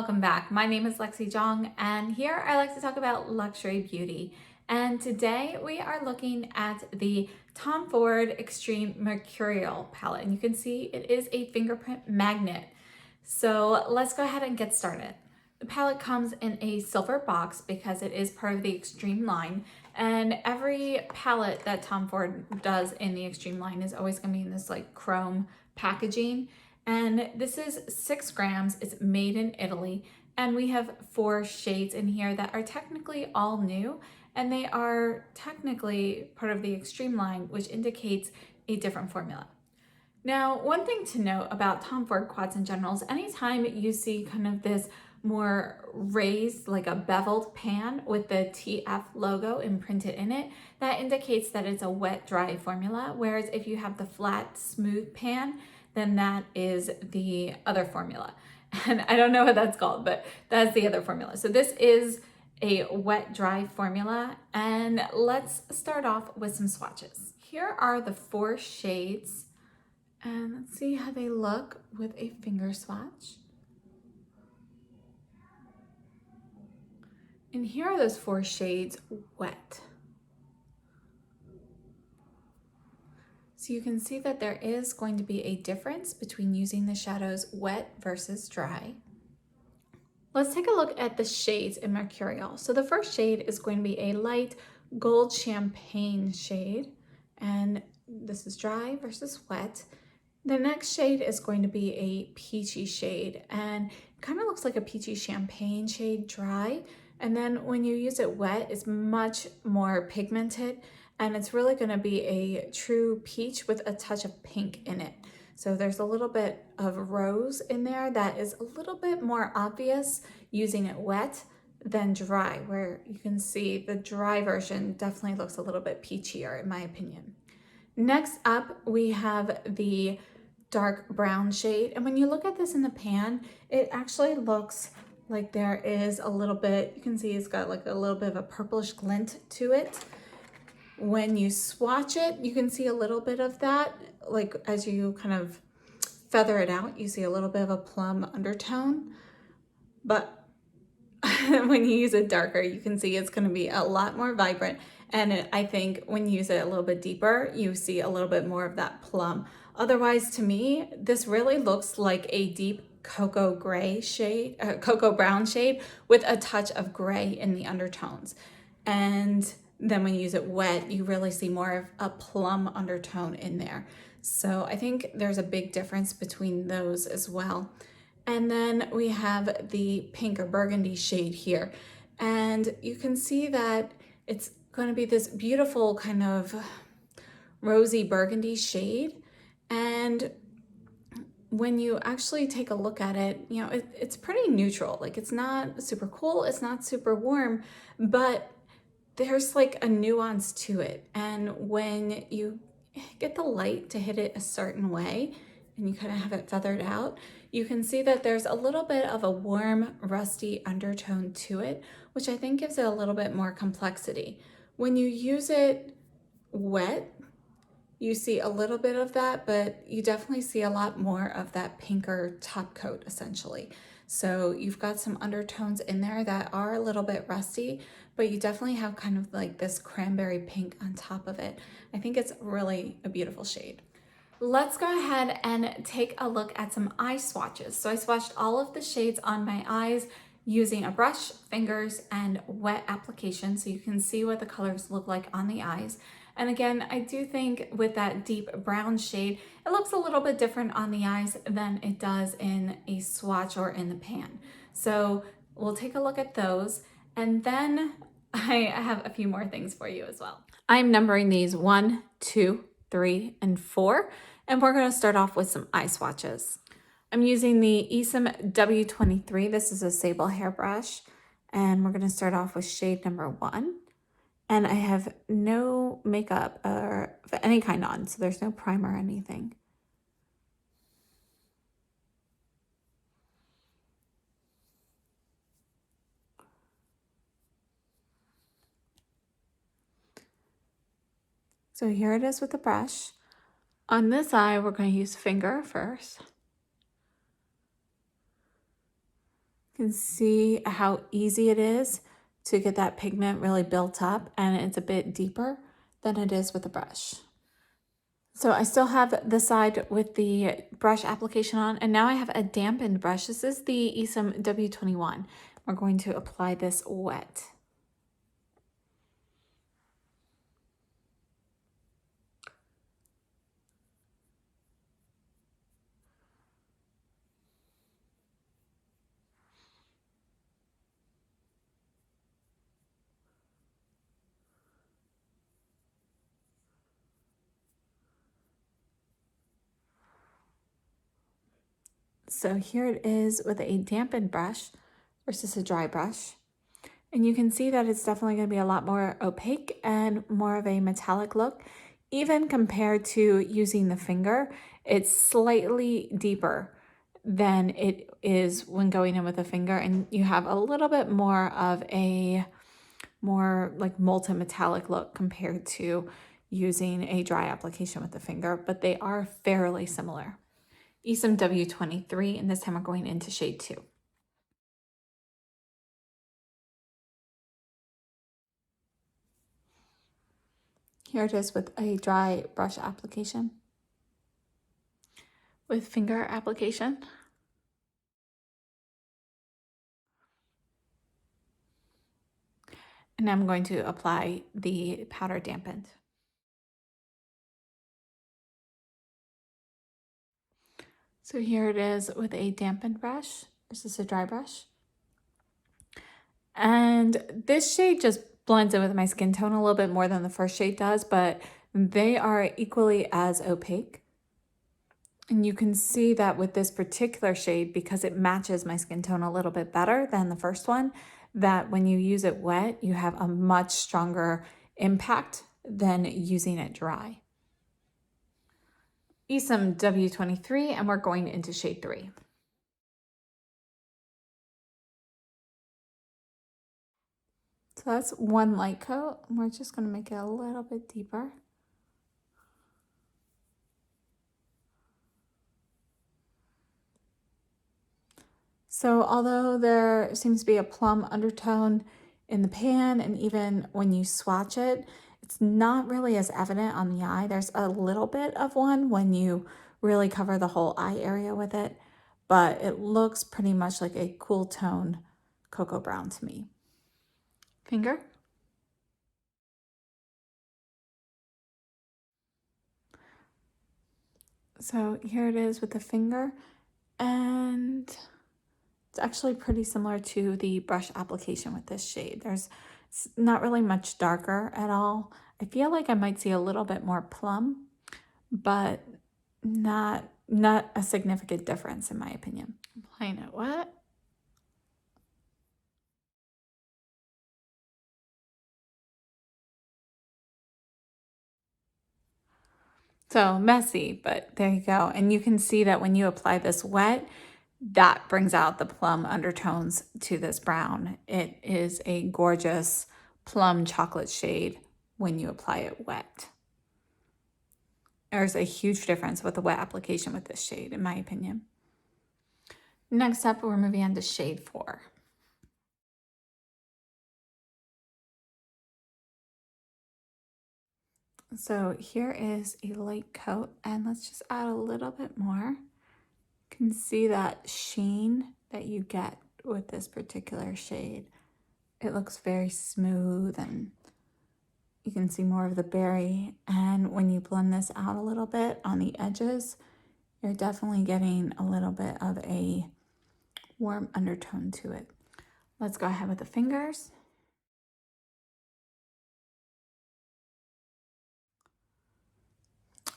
welcome back. My name is Lexi Jong, and here I like to talk about luxury beauty. And today we are looking at the Tom Ford Extreme Mercurial palette, and you can see it is a fingerprint magnet. So let's go ahead and get started. The palette comes in a silver box because it is part of the Extreme line, and every palette that Tom Ford does in the Extreme line is always going to be in this like chrome packaging. And this is 6 grams, it's made in Italy, and we have 4 shades in here that are technically all new, and they are technically part of the Extreme line, which indicates a different formula. Now, one thing to note about Tom Ford quads in general is anytime you see kind of this more raised, like a beveled pan with the TF logo imprinted in it, that indicates that it's a wet dry formula, whereas if you have the flat smooth pan, then that is the other formula. And I don't know what that's called, but that's the other formula. So this is a wet dry formula, and let's start off with some swatches. Here are the 4 shades, and let's see how they look with a finger swatch. And here are those 4 shades wet. So you can see that there is going to be a difference between using the shadows wet versus dry. Let's take a look at the shades in Mercurial. So the first shade is going to be a light gold champagne shade, and this is dry versus wet. The next shade is going to be a peachy shade, and it kind of looks like a peachy champagne shade dry. And then when you use it wet, it's much more pigmented, and it's really going to be a true peach with a touch of pink in it. So there's a little bit of rose in there that is a little bit more obvious using it wet than dry, where you can see the dry version definitely looks a little bit peachier in my opinion. Next up, we have the dark brown shade. And when you look at this in the pan, it actually looks like there is a little bit, you can see it's got like a little bit of a purplish glint to it. When you swatch it, you can see a little bit of that, like as you kind of feather it out, you see a little bit of a plum undertone. But when you use it darker, you can see it's going to be a lot more vibrant. And I think when you use it a little bit deeper, you see a little bit more of that plum. Otherwise, to me, this really looks like a deep cocoa gray shade, cocoa brown shade with a touch of gray in the undertones. And then when you use it wet, you really see more of a plum undertone in there. So I think there's a big difference between those as well. And then we have the pink or burgundy shade here. And you can see that it's going to be this beautiful kind of rosy burgundy shade. And when you actually take a look at it, you know, it's pretty neutral. Like it's not super cool, it's not super warm, but there's like a nuance to it. And when you get the light to hit it a certain way and you kind of have it feathered out, you can see that there's a little bit of a warm, rusty undertone to it, which I think gives it a little bit more complexity. When you use it wet, you see a little bit of that, but you definitely see a lot more of that pinker top coat essentially. So you've got some undertones in there that are a little bit rusty, but you definitely have kind of like this cranberry pink on top of it. I think it's really a beautiful shade. Let's go ahead and take a look at some eye swatches. So I swatched all of the shades on my eyes using a brush, fingers, and wet application so you can see what the colors look like on the eyes. And again, I do think with that deep brown shade, it looks a little bit different on the eyes than it does in a swatch or in the pan. So we'll take a look at those. And then I have a few more things for you as well. I'm numbering these 1, 2, 3, and 4. And we're going to start off with some eye swatches. I'm using the EYESHADOW W23. This is a sable hairbrush. And we're going to start off with shade number 1. And I have no makeup or of any kind on, so there's no primer or anything. So here it is with the brush. On this eye, we're going to use finger first. You can see how easy it is to get that pigment really built up, and it's a bit deeper than it is with a brush. So I still have the side with the brush application on, and now I have a dampened brush. This is the EYESHADOW W21. We're going to apply this wet. So here it is with a dampened brush versus a dry brush. And you can see that it's definitely going to be a lot more opaque and more of a metallic look. Even compared to using the finger, it's slightly deeper than it is when going in with a finger. And you have a little bit more of a more like molten metallic look compared to using a dry application with the finger, but they are fairly similar. EYESHADOW W23, and this time we're going into shade 2. Here it is with a dry brush application. With finger application. And I'm going to apply the powder dampened. So here it is with a dampened brush. This is a dry brush. And this shade just blends in with my skin tone a little bit more than the first shade does, but they are equally as opaque. And you can see that with this particular shade, because it matches my skin tone a little bit better than the first one, that when you use it wet, you have a much stronger impact than using it dry. EYESHADOW W23, and we're going into shade 3. So that's one light coat. We're just going to make it a little bit deeper. So although there seems to be a plum undertone in the pan, and even when you swatch it, it's not really as evident on the eye. There's a little bit of one when you really cover the whole eye area with it, but it looks pretty much like a cool tone cocoa brown to me. Finger. So here it is with the finger, and it's actually pretty similar to the brush application with this shade. It's not really much darker at all. I feel like I might see a little bit more plum, but not a significant difference in my opinion. Applying it wet. So messy, but there you go. And you can see that when you apply this wet, that brings out the plum undertones to this brown. It is a gorgeous plum chocolate shade when you apply it wet. There's a huge difference with the wet application with this shade, in my opinion. Next up, we're moving on to shade 4. So here is a light coat, and let's just add a little bit more. You can see that sheen that you get with this particular shade. It looks very smooth, and you can see more of the berry. And when you blend this out a little bit on the edges, you're definitely getting a little bit of a warm undertone to it. Let's go ahead with the fingers.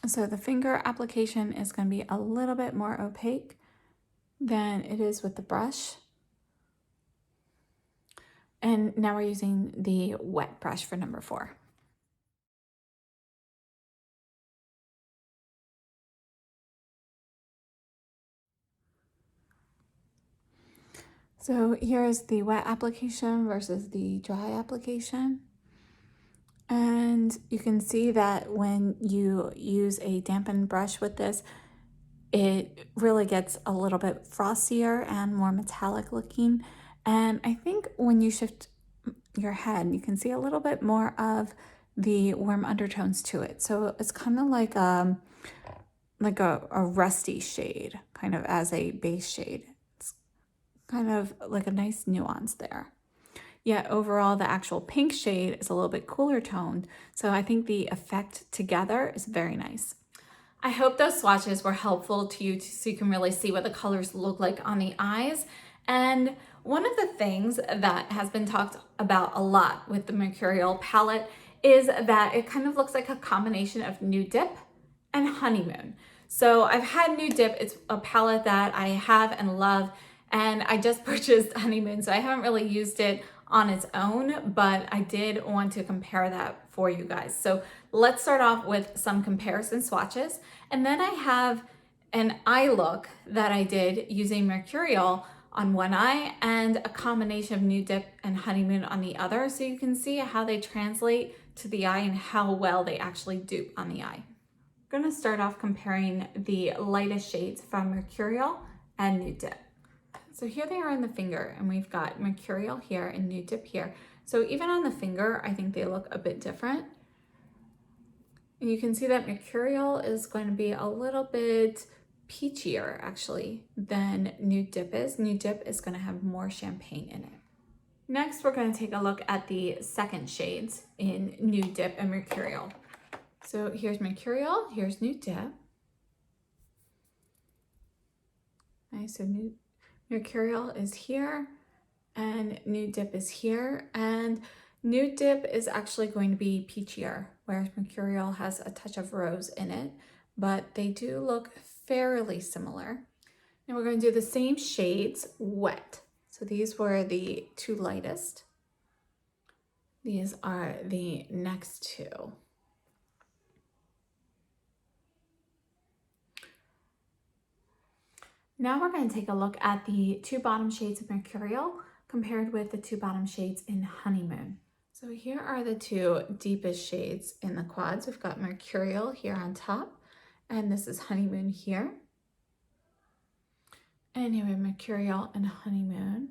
So the finger application is going to be a little bit more opaque than it is with the brush. And now we're using the wet brush for number 4. So here is the wet application versus the dry application. And you can see that when you use a dampened brush with this, it really gets a little bit frostier and more metallic looking. And I think when you shift your head, you can see a little bit more of the warm undertones to it. So it's kind of like a rusty shade, kind of as a base shade. It's kind of like a nice nuance there. Yet overall, the actual pink shade is a little bit cooler toned. So I think the effect together is very nice. I hope those swatches were helpful to you so you can really see what the colors look like on the eyes. And one of the things that has been talked about a lot with the Mercurial palette is that it kind of looks like a combination of Nude Dip and Honeymoon. So I've had Nude Dip. It's a palette that I have and love, and I just purchased Honeymoon, so I haven't really used it on its own, but I did want to compare that for you guys. So let's start off with some comparison swatches. And then I have an eye look that I did using Mercurial on one eye and a combination of Nude Dip and Honeymoon on the other. So you can see how they translate to the eye and how well they actually do on the eye. I'm gonna start off comparing the lightest shades from Mercurial and Nude Dip. So here they are on the finger, and we've got Mercurial here and Nude Dip here. So even on the finger, I think they look a bit different. And you can see that Mercurial is going to be a little bit peachier actually than Nude Dip is. Nude Dip is going to have more champagne in it. Next, we're going to take a look at the second shades in Nude Dip and Mercurial. So here's Mercurial, here's Nude Dip. Nice, so Mercurial is here and Nude Dip is here, and Nude Dip is actually going to be peachier, whereas Mercurial has a touch of rose in it, but they do look fairly similar. And we're going to do the same shades wet. So these were the two lightest. These are the next two. Now we're going to take a look at the two bottom shades of Mercurial compared with the two bottom shades in Honeymoon. So here are the two deepest shades in the quads. We've got Mercurial here on top, and this is Honeymoon here. And here we have Mercurial and Honeymoon.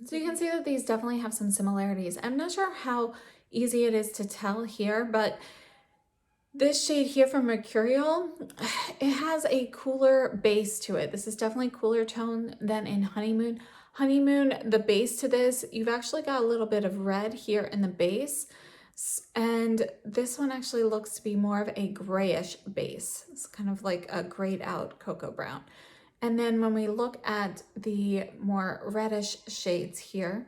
So you can see that these definitely have some similarities. I'm not sure how easy it is to tell here, but this shade here from Mercurial, it has a cooler base to it. This is definitely cooler tone than in Honeymoon. Honeymoon, the base to this, you've actually got a little bit of red here in the base. And this one actually looks to be more of a grayish base. It's kind of like a grayed out cocoa brown. And then when we look at the more reddish shades here,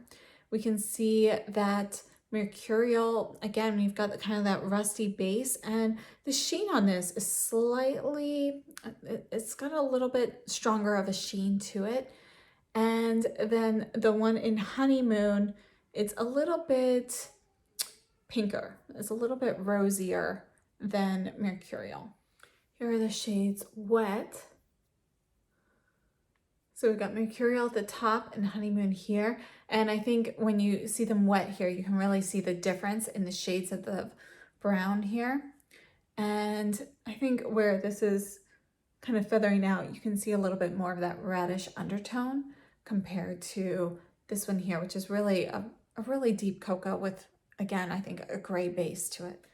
we can see that Mercurial, again, we've got kind of that rusty base, and the sheen on this is slightly, it's got a little bit stronger of a sheen to it. And then the one in Honeymoon, it's a little bit pinker. It's a little bit rosier than Mercurial. Here are the shades wet. So we've got Mercurial at the top and Honeymoon here. And I think when you see them wet here, you can really see the difference in the shades of the brown here. And I think where this is kind of feathering out, you can see a little bit more of that reddish undertone compared to this one here, which is really a really deep cocoa with, again, I think a gray base to it.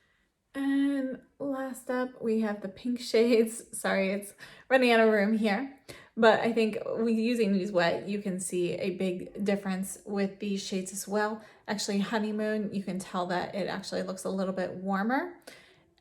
And last up, we have the pink shades. Sorry, it's running out of room here. But I think using these wet, you can see a big difference with these shades as well. Actually, Honeymoon, you can tell that it actually looks a little bit warmer.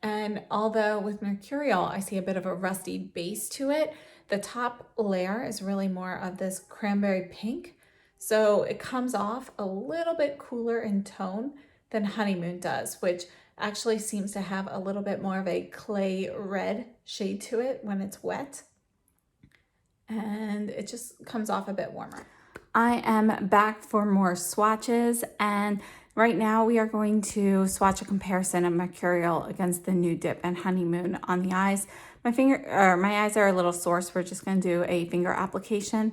And although with Mercurial, I see a bit of a rusty base to it, the top layer is really more of this cranberry pink. So it comes off a little bit cooler in tone than Honeymoon does, which actually seems to have a little bit more of a clay red shade to it when it's wet. And it just comes off a bit warmer. I am back for more swatches, and right now we are going to swatch a comparison of Mercurial against the Nude Dip and Honeymoon on the eyes. My eyes are a little sore, so we're just going to do a finger application.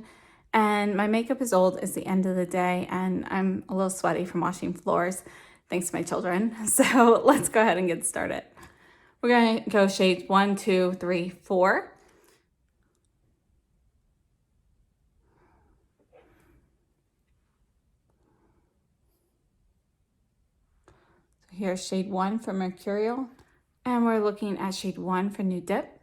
And my makeup is old. It's the end of the day, and I'm a little sweaty from washing floors, thanks to my children. So let's go ahead and get started. We're going to go shades 1, 2, 3, 4. So here's shade 1 for Mercurial. And we're looking at shade 1 for Nude Dip.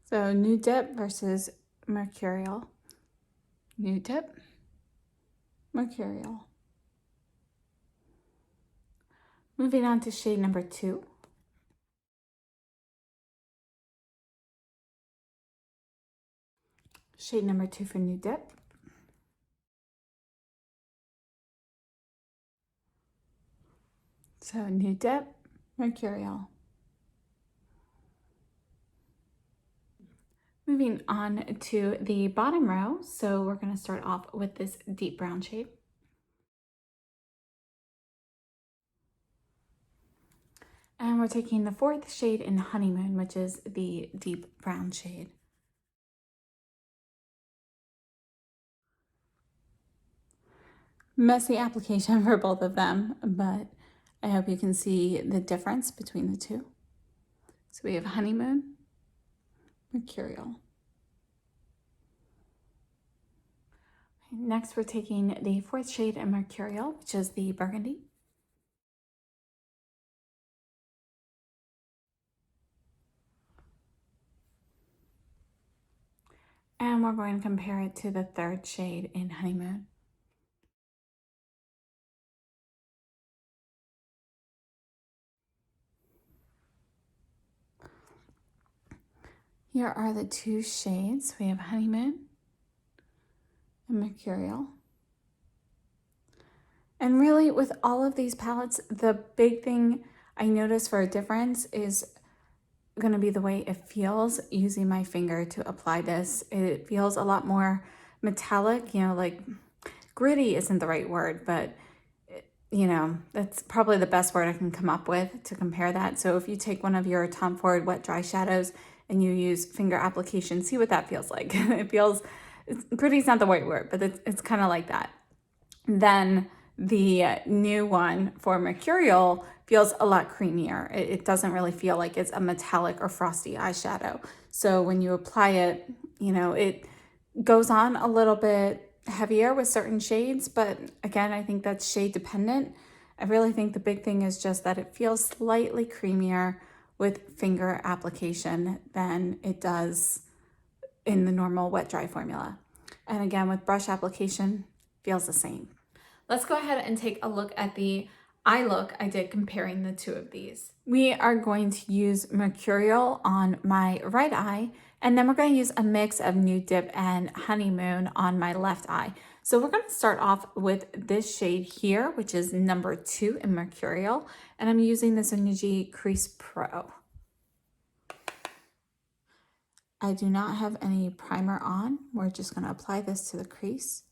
So Nude Dip versus Mercurial. Nude Dip, Mercurial. Moving on to shade number 2. Shade number 2 for Nude Dip. So Nude Dip, Mercurial. Moving on to the bottom row, so we're going to start off with this deep brown shade. And we're taking the 4th shade in Honeymoon, which is the deep brown shade. Messy application for both of them, but I hope you can see the difference between the two. So we have Honeymoon, Mercurial. Next, we're taking the 4th shade in Mercurial, which is the burgundy. And we're going to compare it to the 3rd shade in Honeymoon. Here are the 2 shades. We have Honeymoon and Mercurial. And really, with all of these palettes, the big thing I notice for a difference is going to be the way it feels using my finger to apply this. It feels a lot more metallic, like gritty isn't the right word, but that's probably the best word I can come up with to compare that. So if you take one of your Tom Ford wet dry shadows and you use finger application, see what that feels like. Gritty is not the right word, but it's kind of like that. Then the new one for Mercurial feels a lot creamier. It doesn't really feel like it's a metallic or frosty eyeshadow. So when you apply it, it goes on a little bit heavier with certain shades, but again, I think that's shade dependent. I really think the big thing is just that it feels slightly creamier with finger application than it does in the normal wet dry formula. And again, with brush application, feels the same. Let's go ahead and take a look at the eye look I did comparing the 2 of these. We are going to use Mercurial on my right eye, and then we're going to use a mix of Nude Dip and Honeymoon on my left eye. So we're going to start off with this shade here, which is number 2 in Mercurial, and I'm using the Synergy Crease Pro. I do not have any primer on. We're just going to apply this to the crease.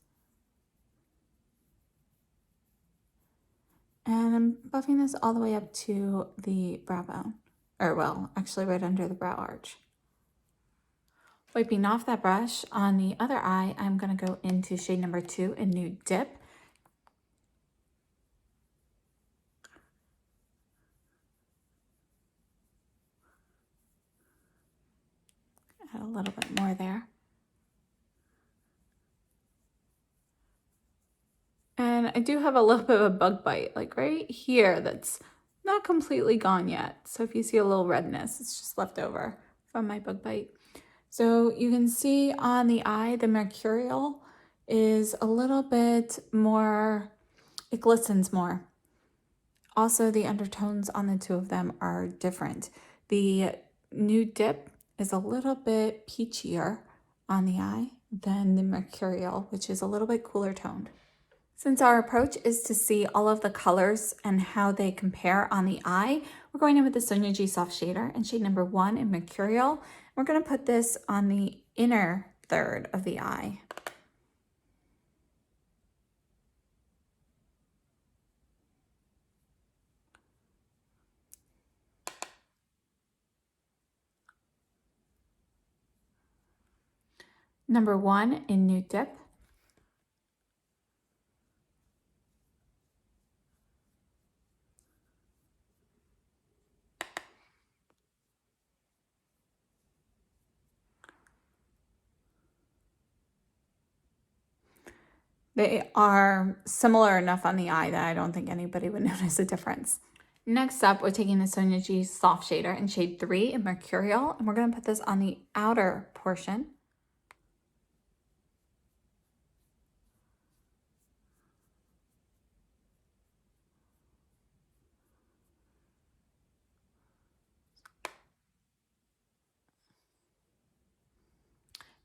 And I'm buffing this all the way up to the brow bone, or well, actually right under the brow arch. Wiping off that brush, on the other eye, I'm going to go into shade number 2 in Nude Dip. Add a little bit more there. And I do have a little bit of a bug bite, like right here, that's not completely gone yet. So if you see a little redness, it's just left over from my bug bite. So you can see on the eye, the Mercurial is a little bit more, it glistens more. Also, the undertones on the 2 of them are different. The Nude Dip is a little bit peachier on the eye than the Mercurial, which is a little bit cooler toned. Since our approach is to see all of the colors and how they compare on the eye, we're going in with the Synergy Soft Shader in shade number 1 in Mercurial. We're going to put this on the inner third of the eye. Number 1 in Nude Dip. They are similar enough on the eye that I don't think anybody would notice a difference. Next up, we're taking the Sonia G Soft Shader in shade 3 in Mercurial, and we're going to put this on the outer portion.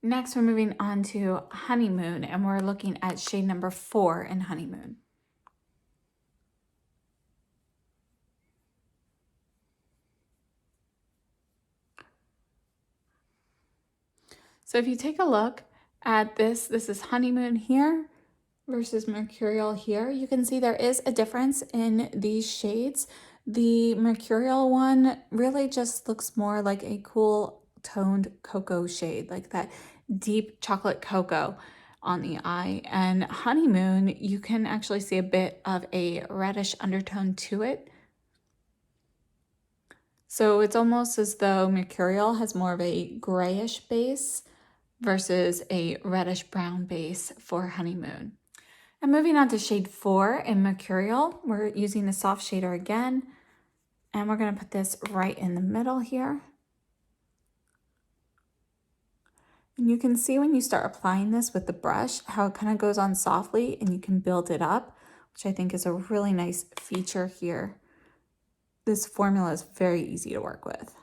Next, we're moving on to Honeymoon, and we're looking at shade number 4 in Honeymoon. So if you take a look at this is Honeymoon here versus Mercurial here. You can see there is a difference in these shades. The Mercurial one really just looks more like a cool toned cocoa shade, like that deep chocolate cocoa on the eye. And Honeymoon, you can actually see a bit of a reddish undertone to it. So it's almost as though Mercurial has more of a grayish base versus a reddish brown base for Honeymoon. And moving on to shade 4 in Mercurial, we're using the soft shader again, and we're going to put this right in the middle here. And you can see when you start applying this with the brush, how it kind of goes on softly and you can build it up, which I think is a really nice feature here. This formula is very easy to work with.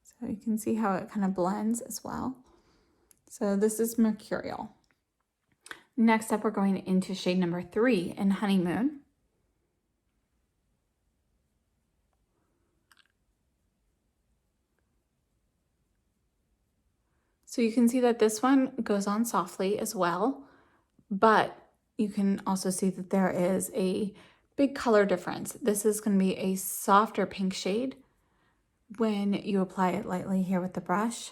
So you can see how it kind of blends as well. So this is Mercurial. Next up, we're going into shade number 3 in Honeymoon. So you can see that this one goes on softly as well, but you can also see that there is a big color difference. This is going to be a softer pink shade when you apply it lightly here with the brush.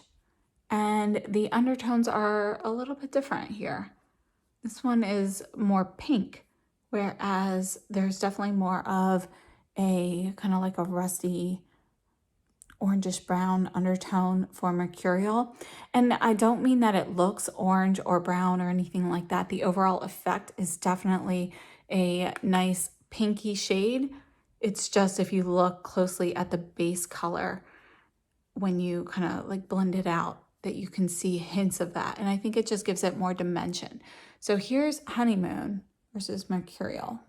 And the undertones are a little bit different here. This one is more pink, whereas there's definitely more of a kind of like a rusty orangish brown undertone for Mercurial. And I don't mean that it looks orange or brown or anything like that. The overall effect is definitely a nice pinky shade. It's just if you look closely at the base color, when you kind of like blend it out, that you can see hints of that. And I think it just gives it more dimension. So here's Honeymoon versus Mercurial.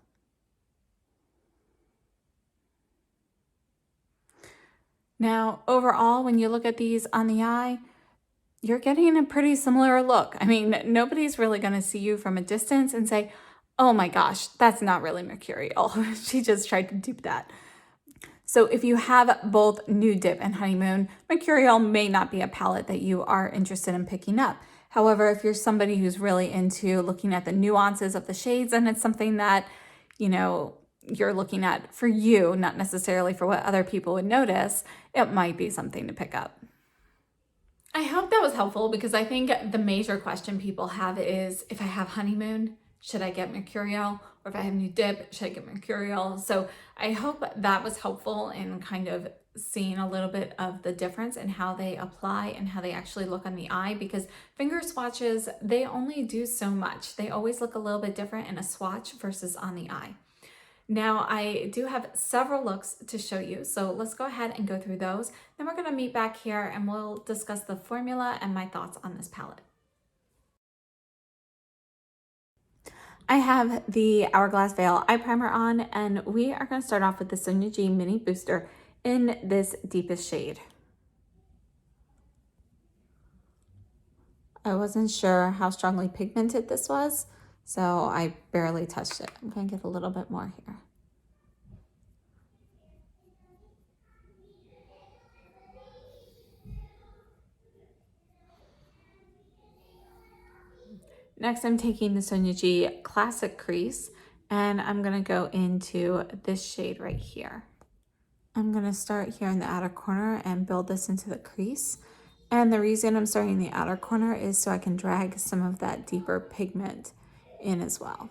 Now, overall, when you look at these on the eye, you're getting a pretty similar look. I mean, nobody's really going to see you from a distance and say, oh my gosh, that's not really Mercurial. She just tried to dupe that. So if you have both Nude Dip and Honeymoon, Mercurial may not be a palette that you are interested in picking up. However, if you're somebody who's really into looking at the nuances of the shades, and it's something that, you know, you're looking at for you, not necessarily for what other people would notice, it might be something to pick up. I hope that was helpful, because I think the major question people have is, if I have Honeymoon, should I get Mercurial? Or if I have Nude Dip, should I get Mercurial? So I hope that was helpful in kind of seeing a little bit of the difference in how they apply and how they actually look on the eye, because finger swatches, they only do so much. They always look a little bit different in a swatch versus on the eye. Now, I do have several looks to show you, so let's go ahead and go through those. Then we're going to meet back here and we'll discuss the formula and my thoughts on this palette. I have the Hourglass Veil Eye Primer on, and we are going to start off with the Sonia G Mini Booster in this deepest shade. I wasn't sure how strongly pigmented this was, so I barely touched it. I'm going to get a little bit more here. Next, I'm taking the Sonia G Classic Crease, and I'm going to go into this shade right here. I'm gonna start here in the outer corner and build this into the crease. And the reason I'm starting in the outer corner is so I can drag some of that deeper pigment in as well.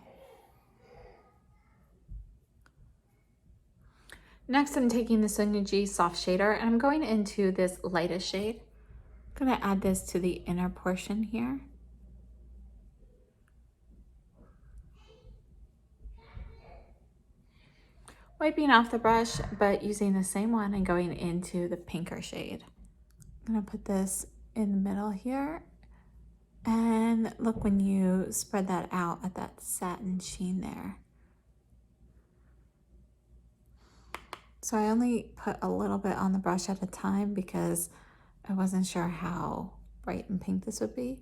Next, I'm taking the Nude soft shader and I'm going into this lightest shade. I'm gonna add this to the inner portion here. Wiping off the brush, but using the same one and going into the pinker shade. I'm gonna put this in the middle here. And look when you spread that out at that satin sheen there. So I only put a little bit on the brush at a time because I wasn't sure how bright and pink this would be.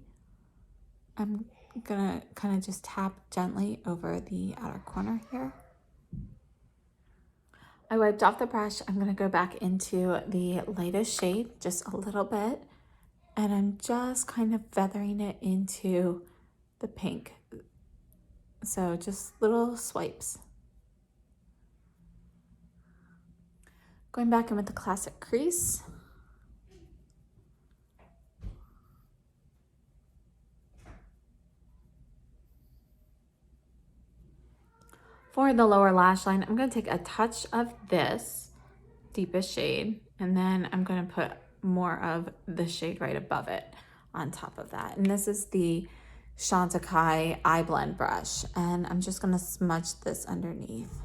I'm gonna kind of just tap gently over the outer corner here. I wiped off the brush. I'm gonna go back into the lightest shade, just a little bit, and I'm just kind of feathering it into the pink. So just little swipes. Going back in with the classic crease. For the lower lash line, I'm going to take a touch of this deepest shade, and then I'm going to put more of the shade right above it on top of that. And this is the Chantecaille eye blend brush, and I'm just going to smudge this underneath.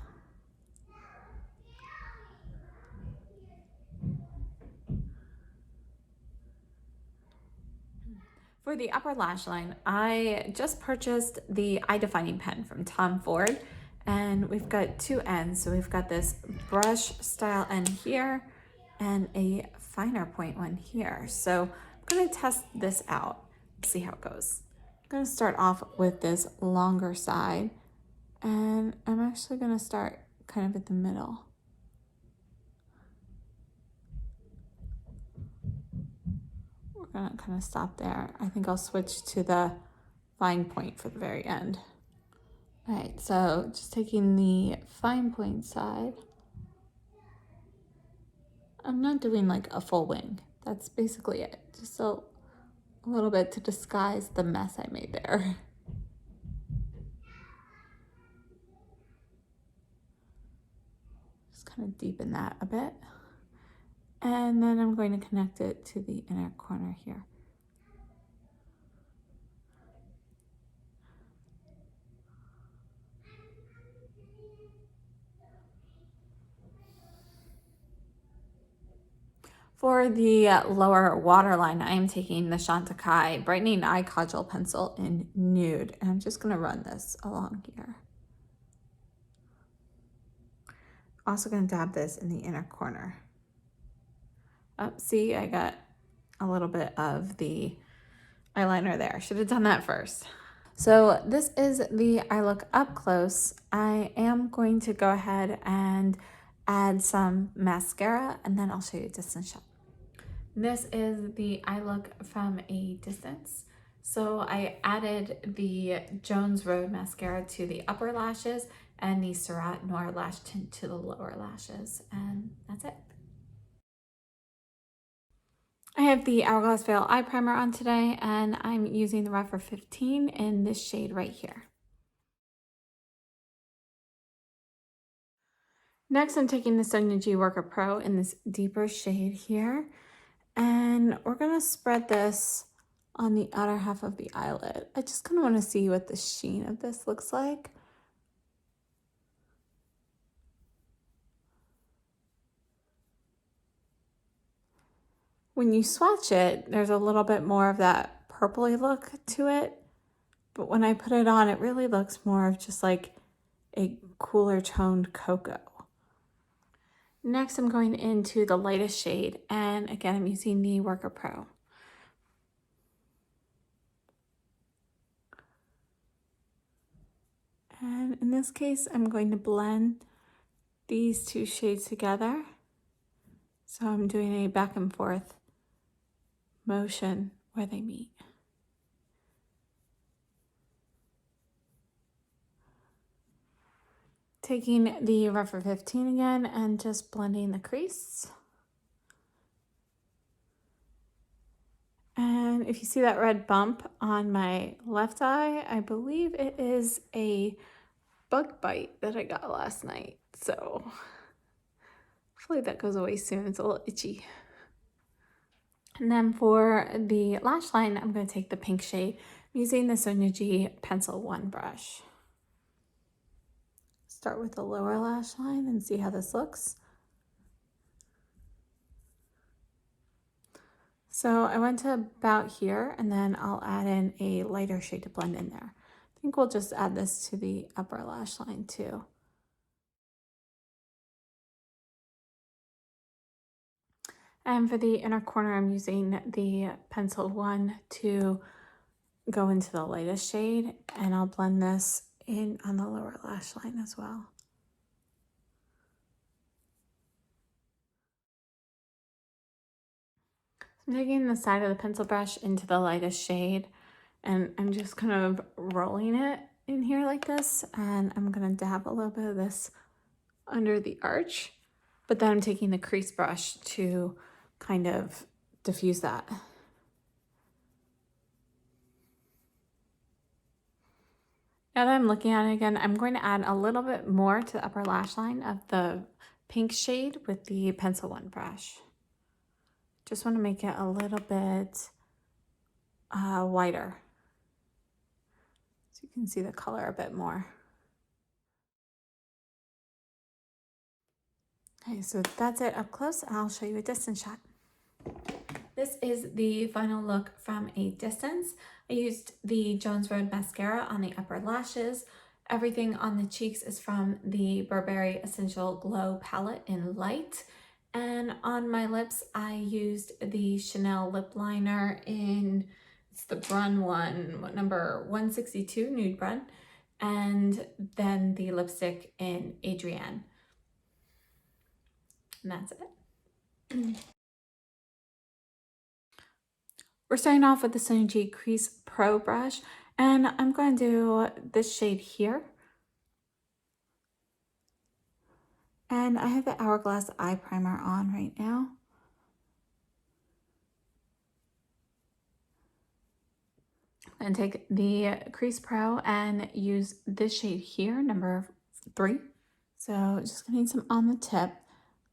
For the upper lash line, I just purchased the eye defining pen from Tom Ford, and we've got two ends. So we've got this brush style end here and a finer point one here. So I'm gonna test this out, see how it goes. I'm gonna start off with this longer side, and I'm actually gonna start kind of at the middle. We're gonna kind of stop there. I think I'll switch to the fine point for the very end. All right, so just taking the fine point side. I'm not doing like a full wing. That's basically it. Just a little bit to disguise the mess I made there. Just kind of deepen that a bit. And then I'm going to connect it to the inner corner here. For the lower waterline, I am taking the Chantecaille Brightening Eye Codgel Pencil in Nude, and I'm just going to run this along here. Also going to dab this in the inner corner. Oh, see, I got a little bit of the eyeliner there. Should have done that first. So this is the eye look up close. I am going to go ahead and add some mascara, and then I'll show you a distance shot. This is the eye look from a distance. So I added the Jones Road mascara to the upper lashes and the Surratt Noir lash tint to the lower lashes, and that's it. I have the Hourglass Veil Eye Primer on today, and I'm using the Rephr 15 in this shade right here. Next, I'm taking the Nude Worker Pro in this deeper shade here, and we're gonna spread this on the outer half of the eyelid. I just kind of want to see what the sheen of this looks like. When you swatch it, there's a little bit more of that purpley look to it, but when I put it on, it really looks more of just like a cooler toned cocoa. Next, I'm going into the lightest shade, and again, I'm using the Worker Pro. And in this case, I'm going to blend these two shades together. So I'm doing a back and forth motion where they meet. Taking the Rougher 15 again and just blending the crease. And if you see that red bump on my left eye, I believe it is a bug bite that I got last night. So hopefully that goes away soon. It's a little itchy. And then for the lash line, I'm going to take the pink shade. I'm using the Sonia G Pencil 1 brush. Start with the lower lash line and see how this looks. So I went to about here, and then I'll add in a lighter shade to blend in there. I think we'll just add this to the upper lash line too. And for the inner corner, I'm using the pencil 1 to go into the lightest shade, and I'll blend this in on the lower lash line as well. I'm taking the side of the pencil brush into the lightest shade, and I'm just kind of rolling it in here like this, and I'm going to dab a little bit of this under the arch, but then I'm taking the crease brush to kind of diffuse that. Now that I'm looking at it again, I'm going to add a little bit more to the upper lash line of the pink shade with the pencil 1 brush. Just want to make it a little bit wider, so you can see the color a bit more. Okay, so that's it up close. I'll show you a distance shot. This is the final look from a distance. I used the Jones Road mascara on the upper lashes. Everything on the cheeks is from the Burberry Essential Glow palette in light. And on my lips, I used the Chanel lip liner in, it's the Brun one, what number, 162, Nude Brun. And then the lipstick in Adrienne. And that's it. We're starting off with the Sonia G Crease Pro brush, and I'm going to do this shade here. And I have the Hourglass Eye Primer on right now. And take the Crease Pro and use this shade here, number 3. So just getting some on the tip.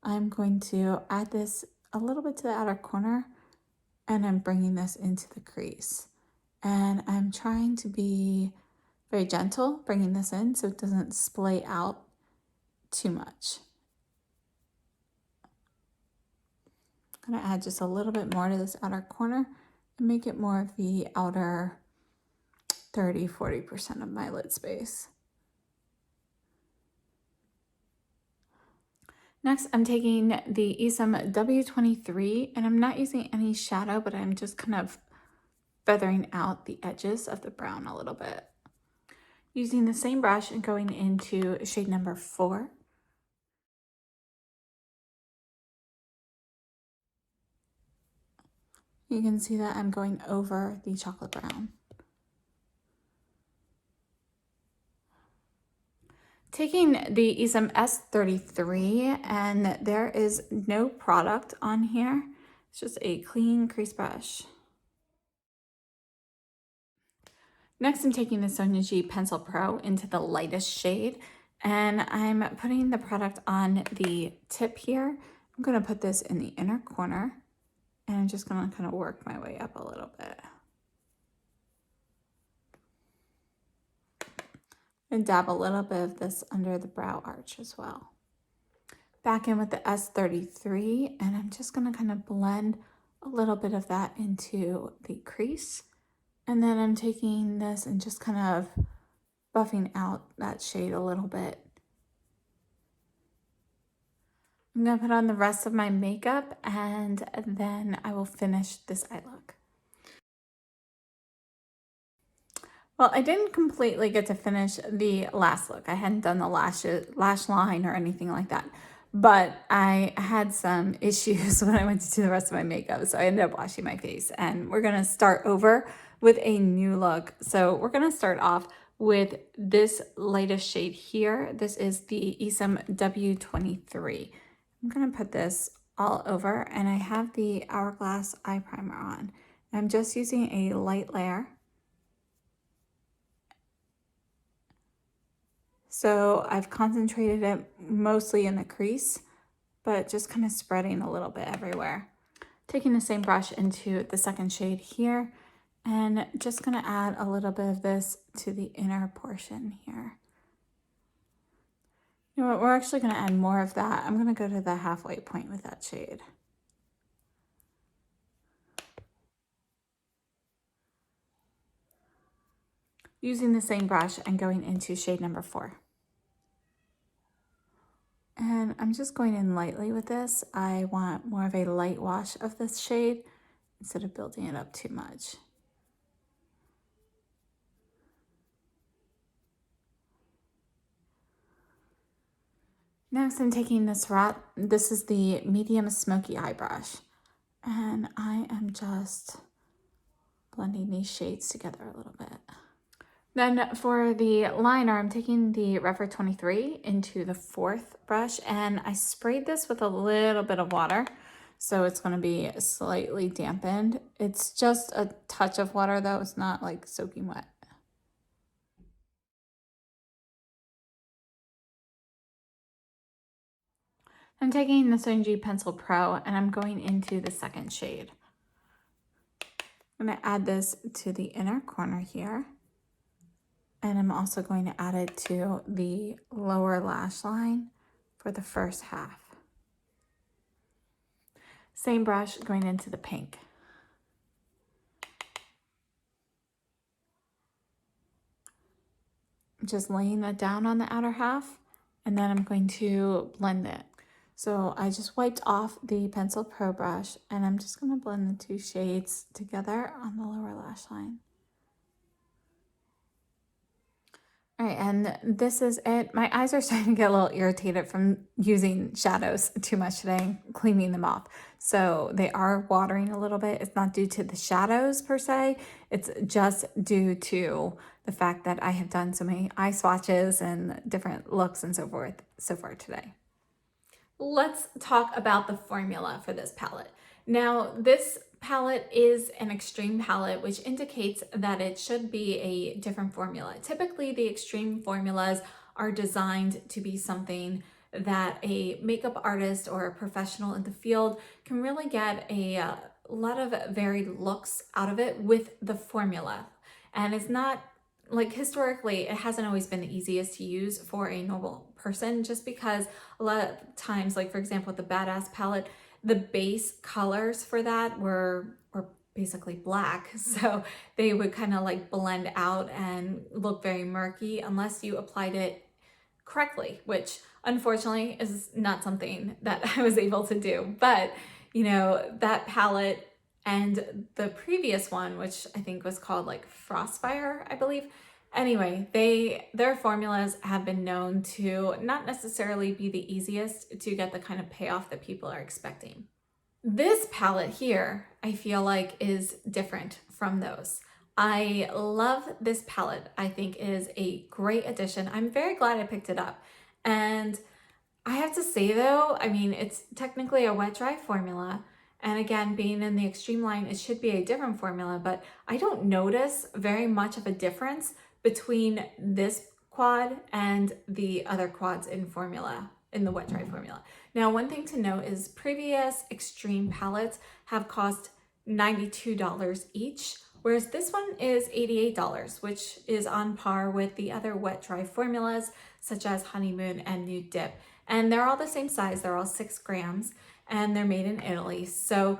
I'm going to add this a little bit to the outer corner, and I'm bringing this into the crease. And I'm trying to be very gentle bringing this in so it doesn't splay out too much. I'm going to add just a little bit more to this outer corner and make it more of the outer 30–40% of my lid space. Next, I'm taking the EYESHADOW W23, and I'm not using any shadow, but I'm just kind of feathering out the edges of the brown a little bit. Using the same brush and going into shade number 4. You can see that I'm going over the chocolate brown. Taking the EYESHADOW S33, and there is no product on here. It's just a clean crease brush. Next, I'm taking the Sonia G Pencil Pro into the lightest shade, and I'm putting the product on the tip here. I'm going to put this in the inner corner, and I'm just going to kind of work my way up a little bit. And dab a little bit of this under the brow arch as well. Back in with the S33, and I'm just going to kind of blend a little bit of that into the crease. And then I'm taking this and just kind of buffing out that shade a little bit. I'm going to put on the rest of my makeup, and then I will finish this eye look. Well, I didn't completely get to finish the last look. I hadn't done the lash line or anything like that. But I had some issues when I went to do the rest of my makeup, so I ended up washing my face. And we're going to start over with a new look. So we're going to start off with this lightest shade here. This is the Esom W23. I'm gonna put this all over, and I have the Hourglass eye primer on. I'm just using a light layer. So I've concentrated it mostly in the crease, but just kind of spreading a little bit everywhere. Taking the same brush into the second shade here, and just gonna add a little bit of this to the inner portion here. You know what, we're actually gonna add more of that. I'm gonna go to the halfway point with that shade. Using the same brush and going into shade number 4. And I'm just going in lightly with this. I want more of a light wash of this shade instead of building it up too much. Next, I'm taking this this is the medium smoky eye brush, and I am just blending these shades together a little bit. Then for the liner, I'm taking the Refer 23 into the 4th brush, and I sprayed this with a little bit of water, so it's going to be slightly dampened. It's just a touch of water though, it's not like soaking wet. I'm taking the Sonji Pencil Pro, and I'm going into the 2nd shade. I'm going to add this to the inner corner here. And I'm also going to add it to the lower lash line for the first half. Same brush going into the pink. Just laying that down on the outer half, and then I'm going to blend it. So I just wiped off the Pencil Pro brush, and I'm just going to blend the 2 shades together on the lower lash line. All right, and this is it. My eyes are starting to get a little irritated from using shadows too much today and cleaning them off. So they are watering a little bit. It's not due to the shadows per se. It's just due to the fact that I have done so many eye swatches and different looks and so forth so far today. Let's talk about the formula for this palette. Now, this palette is an extreme palette, which indicates that it should be a different formula. Typically, the extreme formulas are designed to be something that a makeup artist or a professional in the field can really get a lot of varied looks out of it with the formula. And it's not like, historically, it hasn't always been the easiest to use for a normal person, just because a lot of times, like for example, with the Badass palette, the base colors for that were basically black. So they would kind of like blend out and look very murky unless you applied it correctly, which unfortunately is not something that I was able to do. But, you know, that palette and the previous one, which I think was called like Frostfire, I believe. Anyway, their formulas have been known to not necessarily be the easiest to get the kind of payoff that people are expecting. This palette here, I feel like, is different from those. I love this palette. I think it is a great addition. I'm very glad I picked it up. And I have to say though, I mean, it's technically a wet-dry formula. And again, being in the extreme line, it should be a different formula, but I don't notice very much of a difference between this quad and the other quads in formula, in the wet dry formula. Now, one thing to note is previous extreme palettes have cost $92 each, whereas this one is $88, which is on par with the other wet dry formulas such as Honeymoon and Nude Dip. And they're all the same size, they're all 6 grams, and they're made in Italy. So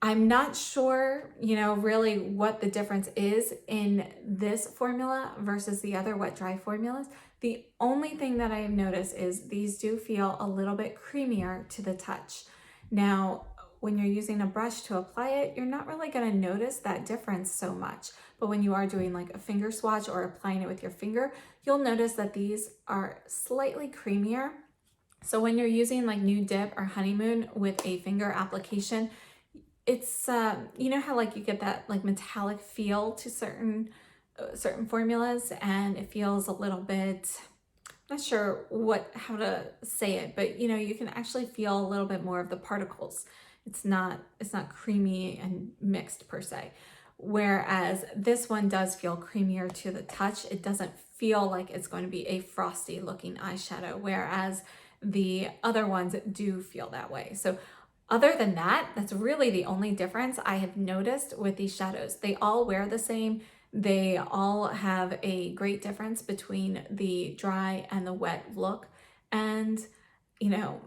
I'm not sure, you know, really what the difference is in this formula versus the other wet dry formulas. The only thing that I have noticed is these do feel a little bit creamier to the touch. Now, when you're using a brush to apply it, you're not really going to notice that difference so much. But when you are doing like a finger swatch or applying it with your finger, you'll notice that these are slightly creamier. So when you're using like Nude Dip or Honeymoon with a finger application, it's, you know how like you get that like metallic feel to certain certain formulas, and it feels a little bit, not sure how to say it, but you know, you can actually feel a little bit more of the particles. It's not creamy and mixed per se. Whereas this one does feel creamier to the touch. It doesn't feel like it's going to be a frosty looking eyeshadow, whereas the other ones do feel that way. So other than that, that's really the only difference I have noticed with these shadows. They all wear the same. They all have a great difference between the dry and the wet look. And, you know,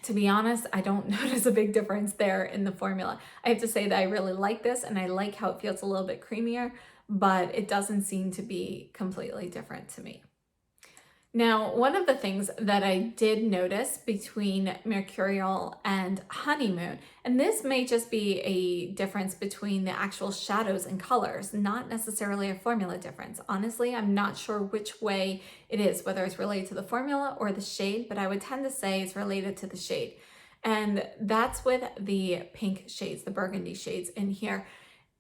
to be honest, I don't notice a big difference there in the formula. I have to say that I really like this and I like how it feels a little bit creamier, but it doesn't seem to be completely different to me. Now, one of the things that I did notice between Mercurial and Honeymoon, and this may just be a difference between the actual shadows and colors, not necessarily a formula difference. Honestly, I'm not sure which way it is, whether it's related to the formula or the shade, but I would tend to say it's related to the shade. And that's with the pink shades, the burgundy shades in here.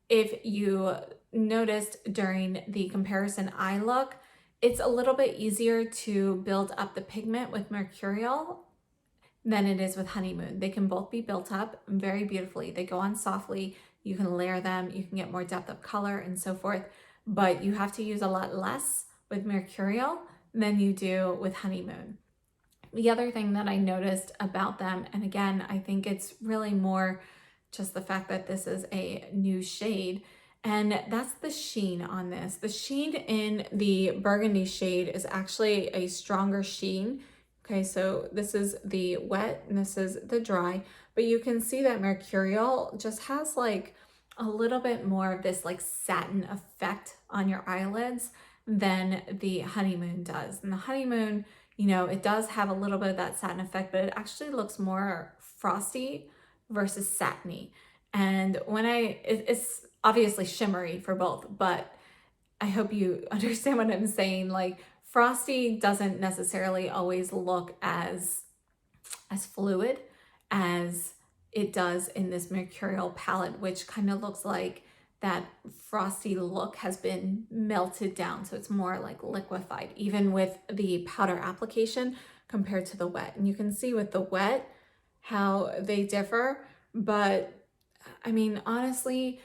If you noticed during the comparison eye look, it's a little bit easier to build up the pigment with Mercurial than it is with Honeymoon. They can both be built up very beautifully. They go on softly. You can layer them. You can get more depth of color and so forth. But you have to use a lot less with Mercurial than you do with Honeymoon. The other thing that I noticed about them, and again, I think it's really more just the fact that this is a new shade, and that's the sheen on this. The sheen in the burgundy shade is actually a stronger sheen. Okay, so this is the wet and this is the dry, but you can see that Mercurial just has like a little bit more of this like satin effect on your eyelids than the Honeymoon does. And the Honeymoon, you know, it does have a little bit of that satin effect, but it actually looks more frosty versus satiny. And when it's obviously shimmery for both, but I hope you understand what I'm saying. Like frosty doesn't necessarily always look as fluid as it does in this Mercurial palette, which kind of looks like that frosty look has been melted down. So it's more like liquefied, even with the powder application compared to the wet. And you can see with the wet how they differ. But I mean, honestly,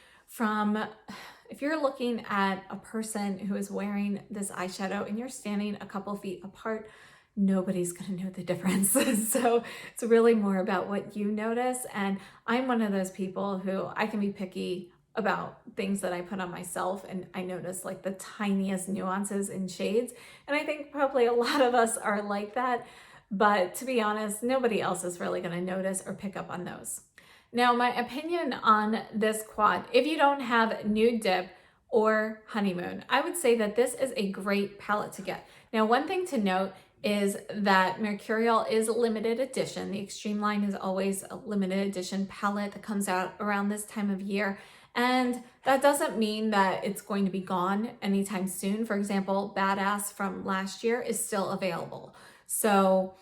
if you're looking at a person who is wearing this eyeshadow and you're standing a couple feet apart, nobody's going to know the difference. So it's really more about what you notice. And I'm one of those people who I can be picky about things that I put on myself, and I notice like the tiniest nuances in shades. And I think probably a lot of us are like that. But to be honest, nobody else is really going to notice or pick up on those. Now, my opinion on this quad, if you don't have Nude Dip or Honeymoon, I would say that this is a great palette to get. Now, one thing to note is that Mercurial is limited edition. The Extreme line is always a limited edition palette that comes out around this time of year. And that doesn't mean that it's going to be gone anytime soon. For example, Badass from last year is still available. So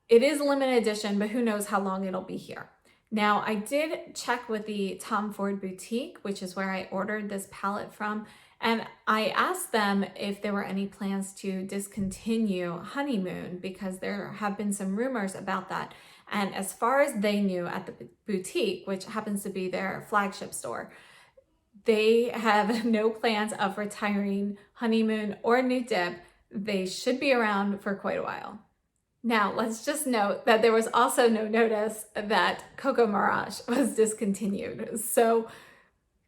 it is limited edition, but who knows how long it'll be here. Now, I did check with the Tom Ford Boutique, which is where I ordered this palette from, and I asked them if there were any plans to discontinue Honeymoon because there have been some rumors about that. And as far as they knew at the boutique, which happens to be their flagship store, they have no plans of retiring Honeymoon or Nude Dip. They should be around for quite a while. Now, let's just note that there was also no notice that Coco Mirage was discontinued. So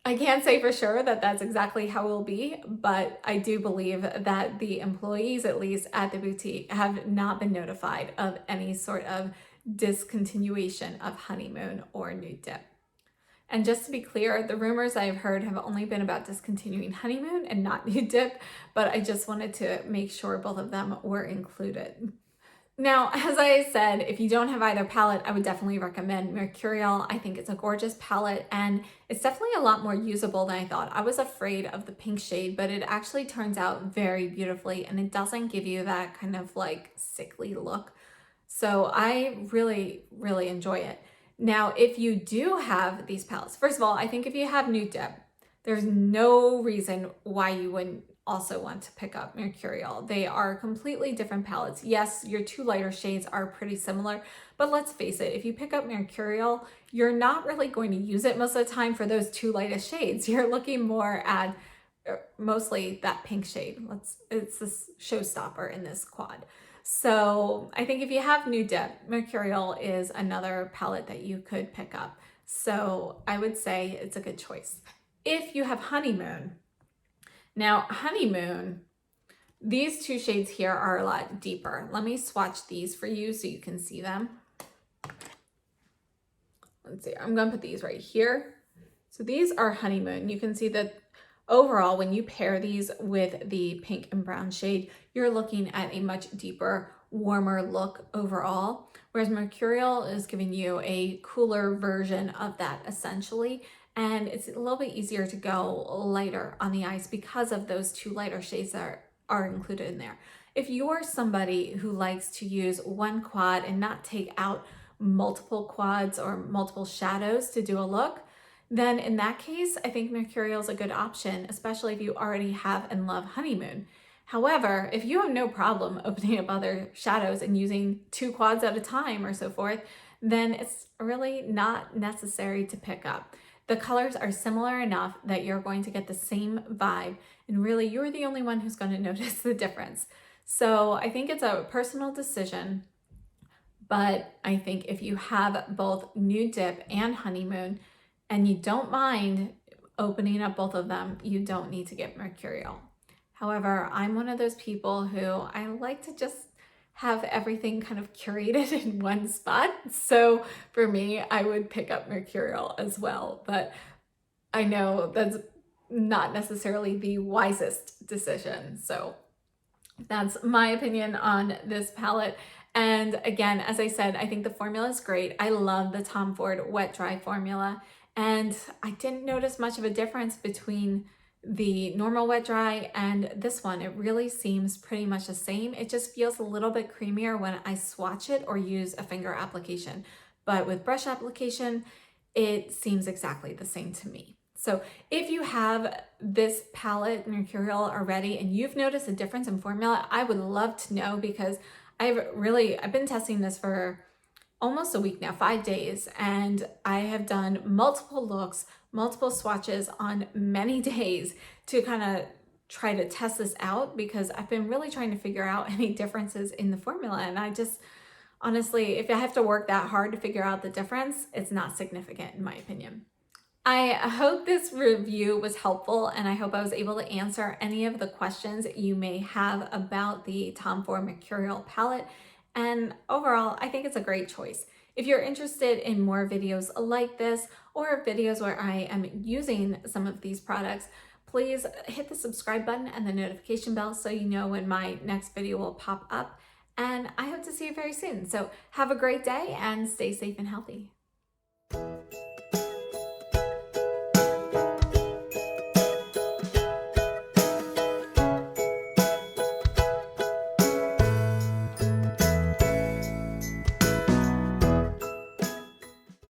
I can't say for sure that that's exactly how it will be, but I do believe that the employees, at least at the boutique, have not been notified of any sort of discontinuation of Honeymoon or Nude Dip. And just to be clear, the rumors I've heard have only been about discontinuing Honeymoon and not Nude Dip, but I just wanted to make sure both of them were included. Now, as I said, if you don't have either palette, I would definitely recommend Mercurial. I think it's a gorgeous palette and it's definitely a lot more usable than I thought. I was afraid of the pink shade, but it actually turns out very beautifully and it doesn't give you that kind of like sickly look. So I really, enjoy it. Now, if you do have these palettes, first of all, I think if you have Nude Dip, there's no reason why you wouldn't also want to pick up Mercurial. They are completely different palettes. Yes, your two lighter shades are pretty similar, but let's face it, if you pick up Mercurial, you're not really going to use it most of the time for those two lightest shades. You're looking more at mostly that pink shade. It's this showstopper in this quad. So I think if you have Nude Dip, Mercurial is another palette that you could pick up. So I would say it's a good choice. If you have Honeymoon, now Honeymoon, these two shades here are a lot deeper. Let me swatch these for you so you can see them. Let's see, I'm gonna put these right here. So these are Honeymoon. You can see that overall, when you pair these with the pink and brown shade, you're looking at a much deeper, warmer look overall, whereas Mercurial is giving you a cooler version of that essentially, and it's a little bit easier to go lighter on the eyes because of those two lighter shades that are included in there. If you're somebody who likes to use one quad and not take out multiple quads or multiple shadows to do a look, then in that case, I think Mercurial is a good option, especially if you already have and love Honeymoon. However, if you have no problem opening up other shadows and using two quads at a time or so forth, then it's really not necessary to pick up. The colors are similar enough that you're going to get the same vibe, and really you're the only one who's going to notice the difference. So I think it's a personal decision, but I think if you have both Nude Dip and Honeymoon, and you don't mind opening up both of them, you don't need to get Mercurial. However, I'm one of those people who I like to just have everything kind of curated in one spot. So for me, I would pick up Mercurial as well. But I know that's not necessarily the wisest decision. So that's my opinion on this palette. And again, as I said, I think the formula is great. I love the Tom Ford wet dry formula. And I didn't notice much of a difference between the normal wet dry and this one. It really seems pretty much the same. It just feels a little bit creamier when I swatch it or use a finger application. But with brush application, it seems exactly the same to me. So if you have this palette, Mercurial, already, and you've noticed a difference in formula, I would love to know, because I've been testing this for almost a week now, 5 days, and I have done multiple looks, multiple swatches on many days to kind of try to test this out, because I've been really trying to figure out any differences in the formula. And I just, honestly, if I have to work that hard to figure out the difference, it's not significant in my opinion. I hope this review was helpful, and I hope I was able to answer any of the questions you may have about the Tom Ford Mercurial palette. And overall, I think it's a great choice. If you're interested in more videos like this, or videos where I am using some of these products, please hit the subscribe button and the notification bell so you know when my next video will pop up. And I hope to see you very soon. So have a great day and stay safe and healthy.